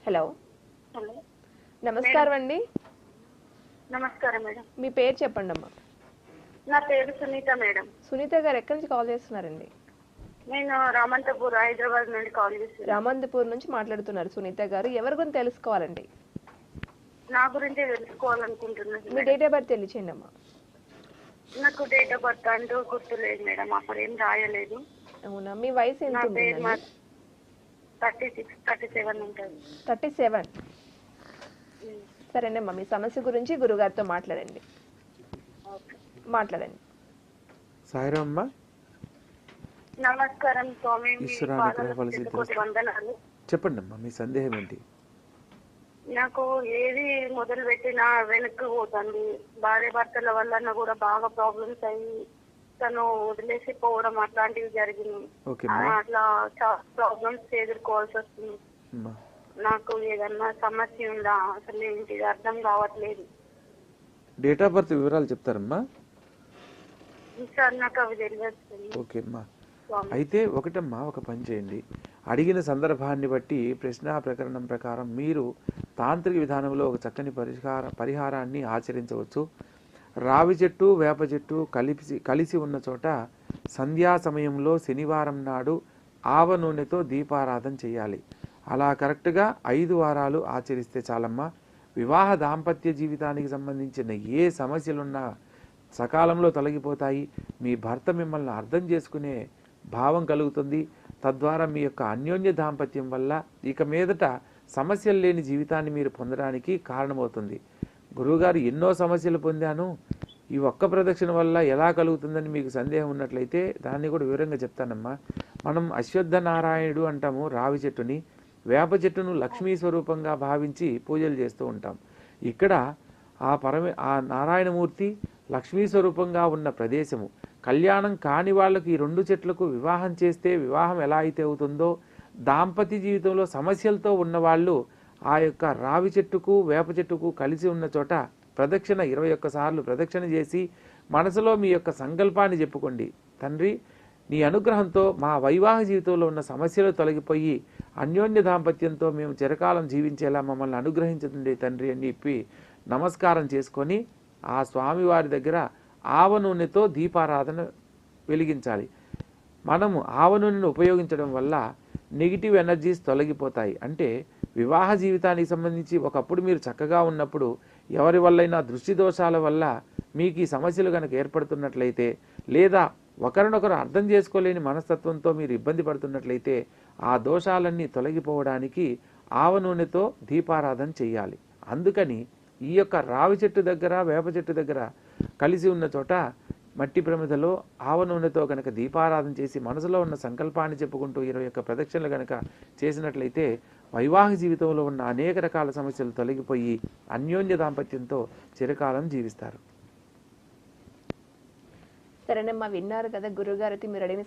Hello. Hello నమస్కారం అండి. నమస్కారం మేడం. మీ పేరు చెప్పండి అమ్మా. నా పేరు సునీత మేడం. సునీత గారు ఎక్కడి నుంచి కాల్ చేస్తున్నారండి? నేను రామంతపూర్ హైదరాబాద్ నుండి కాల్ చేస్తున్నాను. రామంతపూర్ నుంచి మాట్లాడుతున్నారు సునీత గారు. ఎవరి గురించి తెలుసుకోవాలండి? నా గురించి తెలుసుకోవాలనుకుంటున్నాను. మీ డేట్ ఆఫ్ బర్త్ తెలియచేయండి అమ్మా. నాకు డేట్ ఆఫ్ బర్త్ అంటూ గుర్తులేదు మేడం, అక్కడ ఏం రాయలేదు. అవునా? మీ వయసు ఎంత నా పేరు ఉంటుందండి? 36, 37 ఉంటుంది. 37. సరేనమ్మా, మీ సమస్య గురించి గురుగారితో మాట్లాడండి. మాట్లాడండి. సాయిరామ్మ. నమస్కారం స్వామి. వందనాలు. చెప్పండి అమ్మా, మీ సందేహం ఏంటి? నాకు ఏది మొదలు పెట్టినా వెనక్కి పోతుంది. భార్య భర్తల వల్ల కూడా బాగా ప్రాబ్లమ్స్ అయ్యి తను వదిలేసి పోవడం అట్లాంటివి జరిగింది. అట్లా చాలా ప్రాబ్లమ్స్ ఎదుర్కోవాల్సి వస్తుంది. నాకు ఏదన్నా సమస్య ఉందా అసలు ఏంటిది అర్థం కావట్లేదు. డేట్ ఆఫ్ బర్త్ వివరాలు చెప్తారమ్మా? సార్ నాకు అవి తెలియదు. ఓకే అమ్మా. అయితే ఒకటమ్మా, ఒక పని చేయండి. అడిగిన సందర్భాన్ని బట్టి ప్రశ్న ప్రకరణం ప్రకారం మీరు తాంత్రిక విధానంలో ఒక చక్కని పరిహారాన్ని ఆచరించవచ్చు. రావి చెట్టు వేప చెట్టు కలిసి ఉన్న చోట సంధ్యా సమయంలో శనివారం నాడు ఆవ నూనెతో దీపారాధన చేయాలి. అలా కరెక్ట్గా 5 వారాలు ఆచరిస్తే చాలమ్మా. వివాహ దాంపత్య జీవితానికి సంబంధించిన ఏ సమస్యలున్నా సకాలంలో తొలగిపోతాయి. మీ భర్త మిమ్మల్ని అర్థం చేసుకునే భావం కలుగుతుంది. తద్వారా మీ యొక్క అన్యోన్య దాంపత్యం వల్ల ఇక మీదట సమస్యలు లేని జీవితాన్ని మీరు పొందడానికి కారణమవుతుంది. గురువుగారు ఎన్నో సమస్యలు పొందాను, ఈ ఒక్క ప్రదక్షిణ వల్ల ఎలా కలుగుతుందని మీకు సందేహం ఉన్నట్లయితే దాన్ని కూడా వివరంగా చెప్తానమ్మా. మనం అశ్వత్థ నారాయణుడు అంటాము రావి చెట్టుని. వేప చెట్టును లక్ష్మీ స్వరూపంగా భావించి పూజలు చేస్తూ ఉంటాం. ఇక్కడ ఆ నారాయణమూర్తి లక్ష్మీ స్వరూపంగా ఉన్న ప్రదేశము. కళ్యాణం కాని వాళ్ళకి ఈ 2 చెట్లకు వివాహం చేస్తే వివాహం ఎలా అయితే అవుతుందో, దాంపత్య జీవితంలో సమస్యలతో ఉన్నవాళ్ళు ఆ యొక్క రావి చెట్టుకు వేప చెట్టుకు కలిసి ఉన్న చోట ప్రదక్షిణ 21 సార్లు ప్రదక్షిణ చేసి మనసులో మీ యొక్క సంకల్పాన్ని చెప్పుకోండి. తండ్రి, నీ అనుగ్రహంతో మా వైవాహిక జీవితంలో ఉన్న సమస్యలు తొలగిపోయి అన్యోన్య దాంపత్యంతో మేము చిరకాలం జీవించేలా మమ్మల్ని అనుగ్రహించండి తండ్రి అని చెప్పి నమస్కారం చేసుకొని ఆ స్వామివారి దగ్గర ఆవ నూనెతో దీపారాధన వెలిగించాలి. మనము ఆవ నూనెను ఉపయోగించడం వల్ల నెగిటివ్ ఎనర్జీస్ తొలగిపోతాయి. అంటే వివాహ జీవితానికి సంబంధించి ఒకప్పుడు మీరు చక్కగా ఉన్నప్పుడు ఎవరి వల్లైనా దృష్టి దోషాల వల్ల మీకు ఈ సమస్యలు కనుక ఏర్పడుతున్నట్లయితే, లేదా ఒకరినొకరు అర్థం చేసుకోలేని మనస్తత్వంతో మీరు ఇబ్బంది పడుతున్నట్లయితే ఆ దోషాలన్నీ తొలగిపోవడానికి ఆవ నూనెతో దీపారాధన చేయాలి. అందుకని ఈ యొక్క రావి చెట్టు దగ్గర వేప చెట్టు దగ్గర కలిసి ఉన్న చోట మట్టి ప్రమిదలో ఆవ నూనెతో కనుక దీపారాధన చేసి మనసులో ఉన్న సంకల్పాన్ని చెప్పుకుంటూ 21 ప్రదక్షిణలు కనుక చేసినట్లయితే వైవాహిక జీవితంలో ఉన్న అనేక రకాల సమస్యలు తొలగిపోయి అన్యోన్య దాంపత్యంతో చిరకాలం జీవిస్తారు. సరేనమ్మా, విన్నారు కదా గురుగారు మీరు అడిగిన